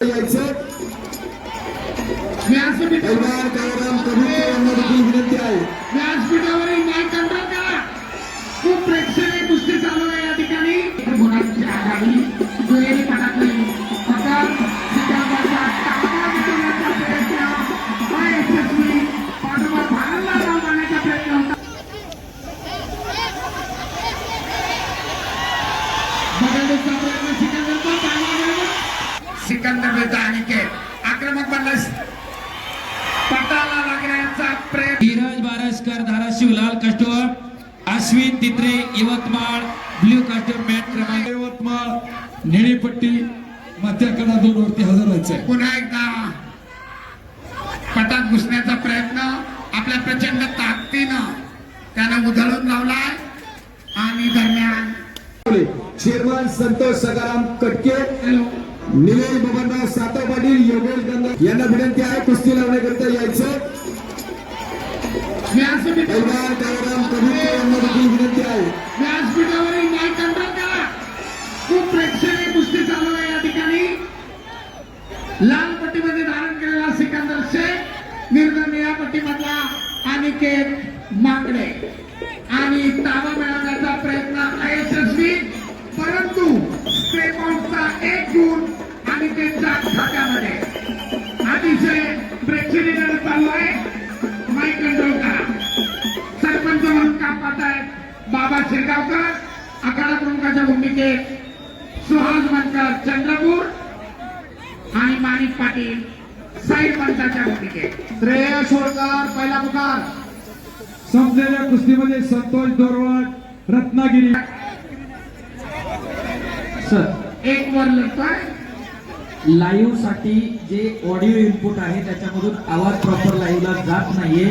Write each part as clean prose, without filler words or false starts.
यायचं विनंती आहे. व्यासपीठावरील माईक कंट्रोल करा. खूप प्रेक्षणीय कुस्ती चालू आहे या ठिकाणी. गुणांची आघाडी दुहेरी पटाकली पकड सिकंदरचा ताबा मिळवण्याचा प्रयत्न अयशस्वी. पाठोपाठ भारतला धाव मारण्याचा प्रयत्न होता. बघण्याचा प्रयत्न सिकंदरचा ताबा मिळवला. सिकंदर विरुद्ध अनिकेत आक्रमक बनलास. पटाला लागण्याचा प्रयत्न. धीरज बारसकर धाराशिव लाल कास्टवर, अश्विन तित्रे यवतमाळ ब्ल्यू कास्टवर मॅट क्रमांक यवतमाळ निळी पट्टी मध्याकडा 2 वरती हजर व्हायचंय. पुन्हा एकदा पटात घुसण्याचा प्रयत्न आपल्या प्रचंड ताकदीनं त्यानं उधळून लावलाय. आणि दरम्यान चेअरमन संतोष सदाराम कटके, निलेश बबनराव सातव पाटील, योगेश गंगा यांना विनंती आहे कुस्ती लावण्याकरिता यायचं. विनंती आहे. व्यासपीठावरील माईक कंट्रोल करा. खूप प्रेक्षणीय कुस्ती चालू आहे या ठिकाणी. लाल पट्टीमध्ये धारण केलेला सिकंदर शेख विरुद्ध निळ्या पट्टीमधला अनिकेत माकडे. आणि ताबा मिळवण्याचा प्रयत्न अयशस्वी, परंतु स्टेपआउटचा 1 गुण अनिकेतच्या खात्यामध्ये. अतिशय प्रेक्षणीय लढत चालू आहे. माईक कंट्रोल करा. सरपंच म्हणून काम पाहतायत बाबा शिरगावकर. आखाडा प्रमुखाच्या भूमिकेत सुहास मनकर चंद्रपूर आणि माणिक पाटील साईड पंचाच्या भूमिकेत. श्रेयस होळकर पहिला पुकार. संपलेल्या कुस्तीमध्ये संतोष दोरवाड रत्नागिरी. सर एक वर लढतोय. लाईव्ह साठी जे ऑडिओ इनपुट आहे त्याच्यामधून आवाज प्रॉपर लाईव्हला जात नाहीये.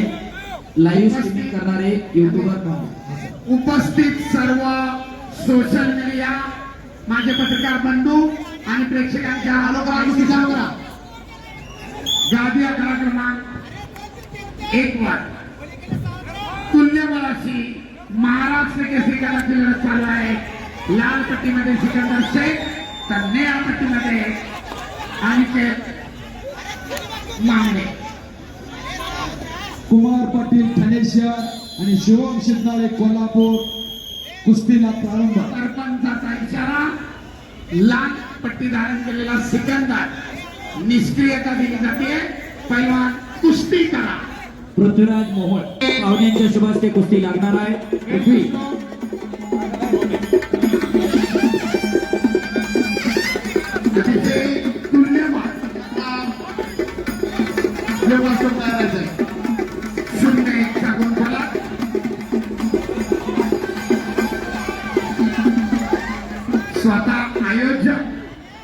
लाईव्ह स्ट्रीमिंग करणारे युट्यूबर उपस्थित सर्व सोशल मीडिया माझे पत्रकार बंधू आणि प्रेक्षकांच्या गादी आखाडा क्रमांक 1 वर तुल्यबळाशी महाराष्ट्र केसरी गटाची लढत चालू आहे. लाल पट्टीमध्ये सिकंदर शेख तर निळ्या पट्टीमध्ये अनिकेत मामले. कुमार पाटील ठाणे शहर आणि शिवम शिंदाळे कोल्हापूर कुस्तीला प्रारंभ. सरपंचाचा इशारा. लाल पट्टी धारण केलेला सिकंदर निष्क्रियता दिली जाते. पैलवान कुस्ती करा. पृथ्वीराज मोहोळ पाहुण्यांच्या शुभास्ते कुस्ती लागणार आहे. पृथ्वी अतिशय तुल्यबळ व्यवस्थित तयार आहे. 0-1 चा गुण झाला. स्वतः आयोजक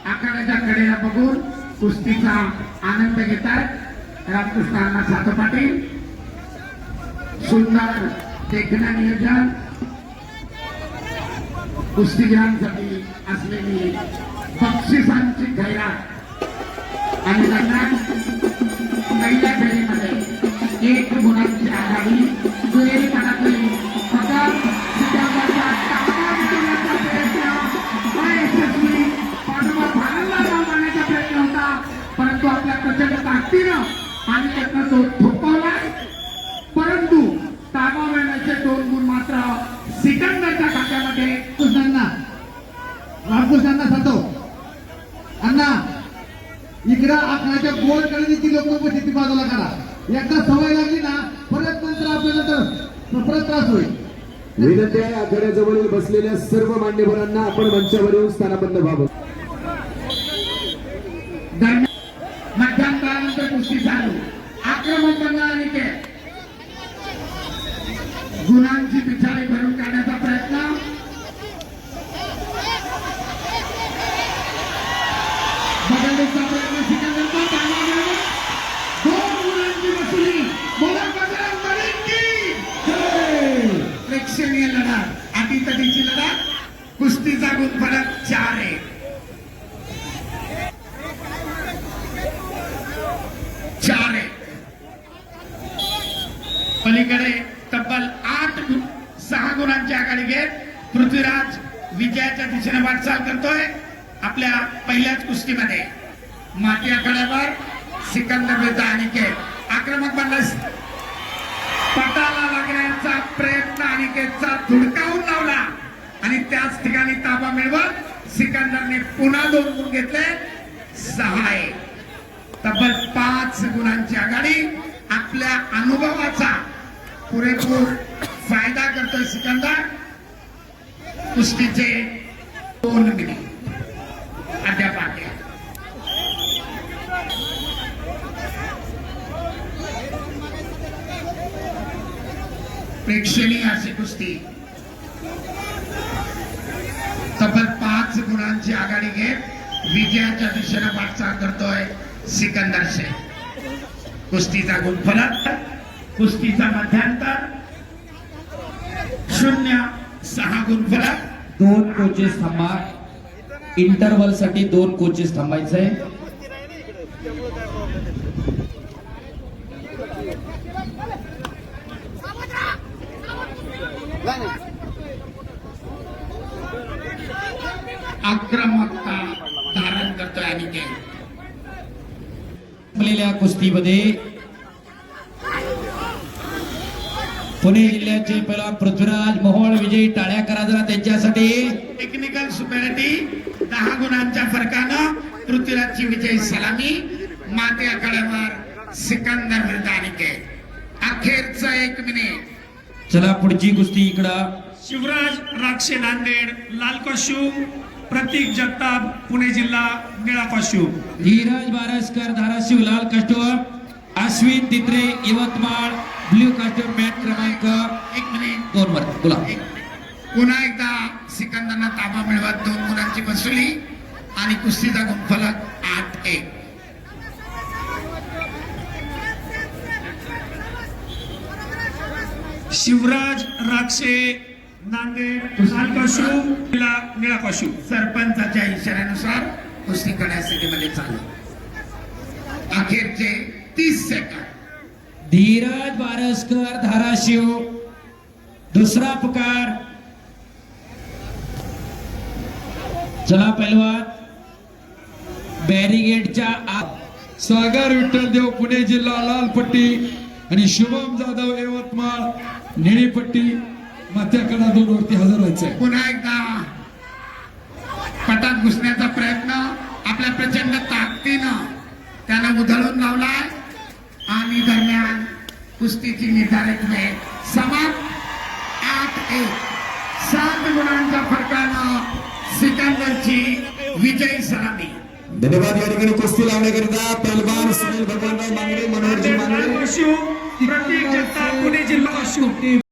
आखाड्याच्या कडेला बघून कुस्तीचा आनंद घेतात रामकृष्ण सातव पाटील. सुंदर देखणं नियोजन कुस्तीगिरांसाठी असलेली बक्षिसांची जाहिरात. आणि दरम्यान पहिल्या फेरीमध्ये 1 गुणांची आघाडी दुहेरी पटाकली पकड सिकंदरचा ताबा मिळवण्याचा प्रयत्न अयशस्वी. पाठोपाठ भारतला धाव मारण्याचा प्रयत्न होता, परंतु आपल्या प्रचंड ताकदीनं आणि त्यातनं तो थोपवलाय. परंतु ताबा मिळण्याचे 2 गुण मात्र सिकंदरच्या खात्यामध्ये. रामकृष्णांना सांगतो अण्णा इकडं आखाड्याच्या गोल कडे लोक उपस्थिती बाजूला करा. एकदा सवय लागली ना परत नंतर आपल्याला तर परत त्रास होईल. विनंती आहे आखाड्याजवळील बसलेल्या सर्व मान्यवरांना आपण मंचावर येऊन स्थानापन्न व्हावं. मध्यांतरानंतर कुस्ती चालू. आक्रमक बनला अनिकेत. गुणांची पिछाडी भरून काढण्याचा प्रयत्न. बदलण्याचा प्रयत्न सिकंदरचा ताबा मिळवला. 2 गुणांची वसुली. बोला बजरंग बली की जय. प्रेक्षणीय लढत अटीतटीची लढत. कुस्तीचा गुण फलक 4-1. 4-1. पलीकडे तब्बल 6 गुणांची आघाडी घेत पृथ्वीराज विजयाच्या दिशेने वाटचाल करतोय. आपल्या पहिल्याच कुस्तीमध्ये माती आखाड्यावर सिकंदर विरुद्ध अनिकेत आक्रमक बनलास पटाला लागण्याचा प्रयत्न अनिकेतचा धुडकावून लावला आणि त्याच ठिकाणी ताबा मिळवत सिकंदरने पुन्हा 2 गुण घेतले 6 तब्बल 5 गुणांची आघाडी आपल्या अनुभवाचा पुरेपूर फायदा करतोय सिकंदर कुस्तीचे 2 मिनिट अद्याप आहे प्रेक्षणीय अशी कुस्ती तब्बल 5 गुणांची आघाडी घेत विजयाच्या दिशेने वाटचाल करतोय सिकंदर शेख कुस्तीचा गुणफलक कुस्तीचा मध्यांतर 0-6 गुणफलक 2 कोचेस थांबा इंटरव्हल साठी 2 कोचेस थांबायचंय आक्रमकता धारण करतोय अनिकेत आपलेल्या कुस्तीमध्ये पुणे जिल्ह्याचे पहिला पृथ्वीराज मोहोळ विजयी टाळ्या करा जरा त्यांच्यासाठी टेक्निकल सुपेरिटी 10 गुणांच्या फरकानं पृथ्वीराजची विजयी सलामी माती आखाड्यावर सिकंदर विरुद्ध अनिकेत अखेरचा 1 मिनिट चला पुढची कुस्ती इकडं शिवराज राक्षे नांदेड लाल कॉस्ट्यूम प्रतीक जगताप पुणे जिल्हा निळा कॉस्ट्यूम धीरज बारसकर धाराशिव लाल कस्टोम अश्विन तित्रे यवतमाळ ब्ल्यू कस्टोम मॅट क्रमांक 1 मिनिट 2 वर बोला पुन्हा एकदा सिकंदरनं ताबा मिळवत 2 गुणांची वसुली आणि कुस्तीचा गुणफलक 8-1 शिवराज राक्षे नांदेड लाल कॉस्ट्यूम जिल्हा निळा कॉस्ट्यूम सरपंचाच्या इशाऱ्यानुसार कुस्ती स्थितीमध्ये चालू अखेरचे 30 सेकंद धीरज बारसकर धाराशिव दुसरा पुकार चला पहिलवान बॅरिगेडच्या आत सागर विठ्ठल देव पुणे जिल्हा लाल पट्टी आणि शुभम जाधव यवतमाळ निळी पट्टी माथ्याकडा 2 वरती हजर व्हायचंय पुन्हा एकदा पटात घुसण्याचा प्रयत्न आपल्या प्रचंड ताकदीनं त्यानं उधळून लावलाय आणि दरम्यान कुस्तीची निर्धारित वेळ समाप्त 8-1 7 गुणांच्या फरकानं सिकंदरची विजयी सलामी धन्यवाद या ठिकाणी कुस्ती लावण्याकरिता पहलवान सुनील भगवानराव मांगडे मनोहरजी लाल मांगडे कॉस्ट्यूम प्रतीक जगताप पुणे जिल्हा कॉस्ट्यूम